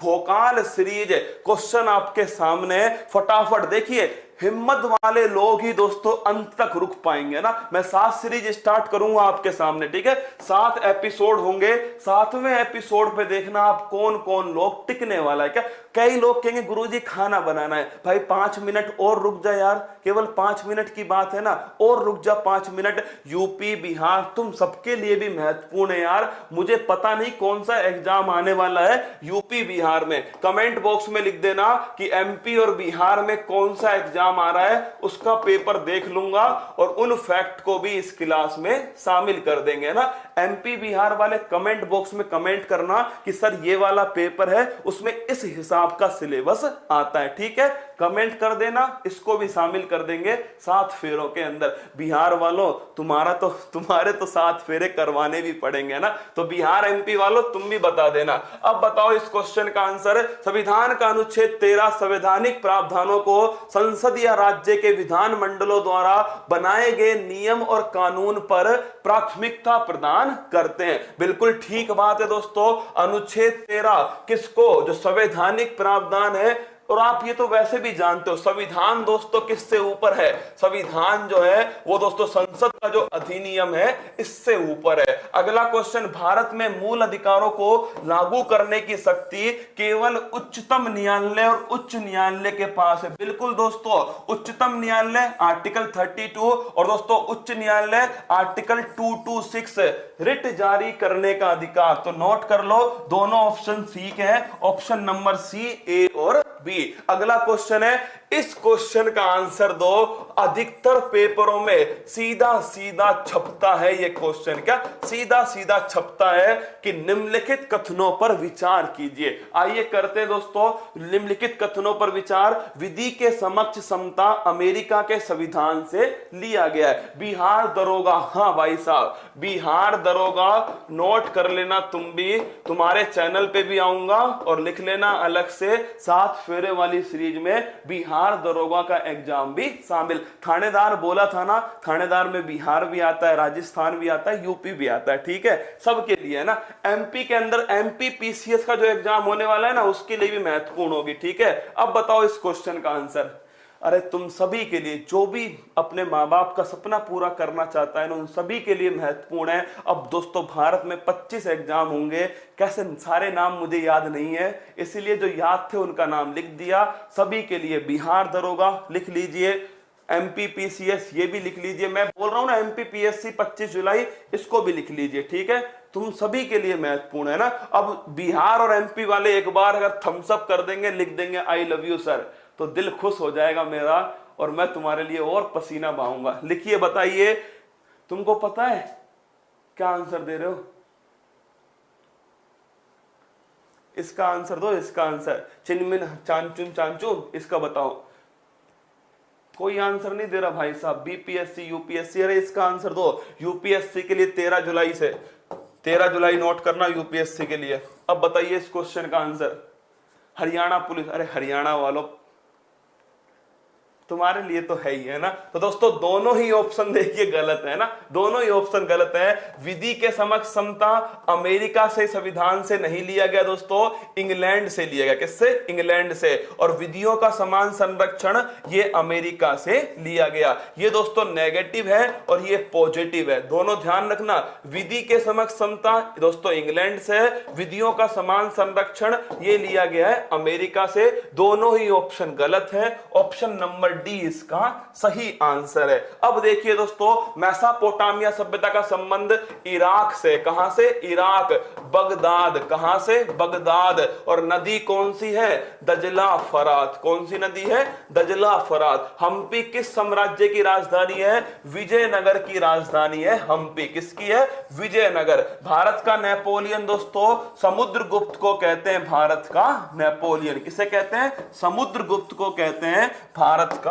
Bhokaal series question आपके सामने, फटाफट देखिए। हिम्मत वाले लोग ही दोस्तों अंत तक रुक पाएंगे ना। मैं 7 सीरीज स्टार्ट करूंगा आपके सामने, ठीक है। 7 एपिसोड होंगे, 7वें एपिसोड पे देखना आप कौन कौन लोग टिकने वाला है। क्या कई लोग कहेंगे गुरुजी खाना बनाना है, भाई 5 मिनट और रुक जा यार, केवल 5 मिनट की बात है ना, और रुक जा 5 मिनट। यूपी बिहार तुम सबके लिए भी महत्वपूर्ण है यार। मुझे पता नहीं कौन सा एग्जाम आने वाला है यूपी बिहार में, कमेंट बॉक्स में लिख देना कि एमपी और बिहार में कौन सा एग्जाम आ रहा है, उसका पेपर देख लूंगा और उन फैक्ट को भी इस क्लास में शामिल कर देंगे ना। एमपी बिहार वाले कमेंट बॉक्स में कमेंट करना कि सर ये वाला पेपर है, उसमें इस हिसाब का सिलेबस आता है, ठीक है। कमेंट कर देना, इसको भी शामिल कर देंगे 7 फेरों के अंदर। बिहार वालों तुम्हारे तो 7 फेरे करवाने भी पड़ेंगे ना, तो बिहार एमपी वालों तुम भी बता देना। अब बताओ इस क्वेश्चन का आंसर। संविधान का अनुच्छेद 13 संवैधानिक प्रावधानों को संसद या राज्य के विधान मंडलों द्वारा बनाए गए नियम और कानून पर प्राथमिकता प्रदान करते हैं। बिल्कुल ठीक बात है दोस्तों। अनुच्छेद 13 किसको, जो संवैधानिक प्रावधान है, और आप ये तो वैसे भी जानते हो संविधान दोस्तों किससे ऊपर है। संविधान जो है वो दोस्तों संसद का जो अधिनियम है इससे ऊपर है। अगला क्वेश्चन, भारत में मूल अधिकारों को लागू करने की शक्ति केवल उच्चतम न्यायालय और उच्च न्यायालय के पास है। बिल्कुल दोस्तों, उच्चतम न्यायालय आर्टिकल 32 और दोस्तों उच्च न्यायालय आर्टिकल 226, रिट जारी करने का अधिकार। तो नोट कर लो, दोनों ऑप्शन सी के हैं, ऑप्शन नंबर सी, ए और बी। अगला क्वेश्चन है, इस क्वेश्चन का आंसर दो। अधिकतर पेपरों में सीधा सीधा छपता है ये क्वेश्चन, क्या सीधा सीधा छपता है कि निम्नलिखित कथनों पर विचार कीजिए। आइए करते हैं दोस्तों निम्नलिखित कथनों पर विचार। विधि के समक्ष समता अमेरिका के संविधान से लिया गया है। बिहार दरोगा, हाँ भाई साहब, बिहार दरोगा नोट कर लेना, तुम भी, तुम्हारे चैनल पे भी आऊंगा और लिख लेना अलग से, 7 फेरे वाली सीरीज में बिहार दरोगा का एग्जाम भी शामिल। थानेदार बोला था ना, थानेदार में बिहार भी आता है, राजस्थान भी आता है, यूपी भी आता है, ठीक है, सबके लिए है ना। एमपी के अंदर एमपी पीसीएस का जो एग्जाम होने वाला है ना, उसके लिए भी महत्वपूर्ण होगी, ठीक है। अब बताओ इस क्वेश्चन का आंसर। अरे तुम सभी के लिए, जो भी अपने माँ बाप का सपना पूरा करना चाहता है ना, उन सभी के लिए महत्वपूर्ण है। अब दोस्तों भारत में 25 एग्जाम होंगे, कैसे सारे नाम मुझे याद नहीं है, इसीलिए जो याद थे उनका नाम लिख दिया। सभी के लिए बिहार दरोगा लिख लीजिए, एमपी पीसीएस ये भी लिख लीजिए, मैं बोल रहा हूं ना एमपी पीएससी 25 जुलाई, इसको भी लिख लीजिए, ठीक है। तुम सभी के लिए महत्वपूर्ण है ना। अब बिहार और एमपी वाले एक बार अगर थम्स अप कर देंगे, लिख देंगे आई लव यू सर, तो दिल खुश हो जाएगा मेरा और मैं तुम्हारे लिए और पसीना बहाऊंगा। लिखिए, बताइए तुमको पता है क्या आंसर दे रहे हो। इसका आंसर दो, इसका आंसर चिनमिन चांचुन चांचुन, इसका बताओ। कोई आंसर नहीं दे रहा भाई साहब। बीपीएससी यूपीएससी, अरे इसका आंसर दो। यूपीएससी के लिए 13 जुलाई से, 13 जुलाई नोट करना यूपीएससी के लिए। अब बताइए इस क्वेश्चन का आंसर। हरियाणा पुलिस, अरे हरियाणा वालों तुम्हारे लिए तो है ही है ना। तो दोस्तों दोनों ही ऑप्शन देखिए गलत है ना, दोनों ही ऑप्शन गलत है। विधि के समक्ष समता अमेरिका से, संविधान से नहीं लिया गया दोस्तों, इंग्लैंड से लिया गया। किससे? इंग्लैंड से। और विधियों का समान संरक्षण ये अमेरिका से लिया गया। ये दोस्तों नेगेटिव है और ये पॉजिटिव है, दोनों ध्यान रखना। विधि के समक्ष समता दोस्तों इंग्लैंड से, विधियों का समान संरक्षण ये लिया गया है अमेरिका से। दोनों ही ऑप्शन गलत है, ऑप्शन नंबर डी इसका सही आंसर है। अब देखिए दोस्तों, मेसोपोटामिया सभ्यता का संबंध इराक से, कहां से? इराक। बगदाद, कहां से? बगदाद। और नदी कौन सी है? दजला फरात। कौन सी नदी है? दजला फरात। हम्पी किस साम्राज्य की राजधानी है? विजयनगर की राजधानी है हम्पी। किसकी है? विजयनगर। भारत का नेपोलियन दोस्तों समुद्रगुप्त को कहते हैं, भारत का नेपोलियन। किसे कहते हैं? समुद्रगुप्त को कहते हैं भारत का